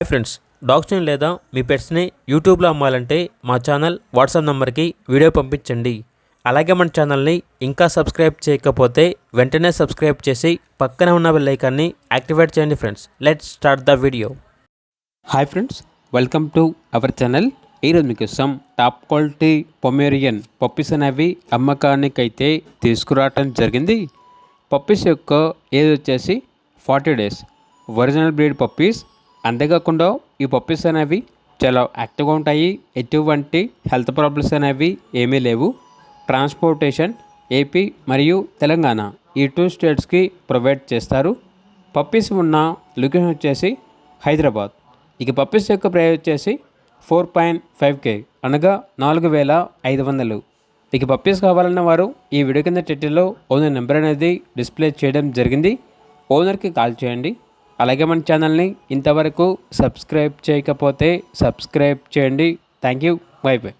Hi friends, డాగ్స్ని లేదా మీ పెట్స్ని యూట్యూబ్లో అమ్మాలంటే మా ఛానల్ వాట్సాప్ నెంబర్కి వీడియో పంపించండి. అలాగే మన ఛానల్ని ఇంకా సబ్స్క్రైబ్ చేయకపోతే వెంటనే సబ్స్క్రైబ్ చేసి పక్కనే ఉన్న బెల్ ఐకాన్ని యాక్టివేట్ చేయండి. Friends, let's start the video. Hi friends, welcome to our channel. ఈరోజు మీకోసం టాప్ క్వాలిటీ పొమేరియన్ పప్పీస్ అనేవి అమ్మకానికైతే తీసుకురావటం జరిగింది. పప్పీస్ యొక్క ఏజ్ వచ్చేసి 40 days ఒరిజినల్ బ్రీడ్ పప్పీస్. అంతేకాకుండా ఈ పప్పీస్ అనేవి చాలా యాక్టివ్గా ఉంటాయి. ఎటువంటి హెల్త్ ప్రాబ్లమ్స్ అనేవి ఏమీ లేవు. ట్రాన్స్పోర్టేషన్ ఏపీ మరియు తెలంగాణ ఈ 2 స్టేట్స్కి ప్రొవైడ్ చేస్తారు. పప్పీస్ ఉన్న లొకేషన్ వచ్చేసి హైదరాబాద్. ఇక పప్పీస్ యొక్క ప్రైస్ వచ్చేసి 4.5K అనగా 4,500. ఇక పప్పీస్ కావాలన్న వారు ఈ వీడియో కింద టైటిల్లో ఓనర్ నెంబర్ అనేది డిస్ప్లే చేయడం జరిగింది. ఓనర్కి కాల్ చేయండి. అలాగే మన ఛానల్ని ఇంతవరకు సబ్స్క్రైబ్ చేయకపోతే సబ్స్క్రైబ్ చేయండి. Thank you. By by.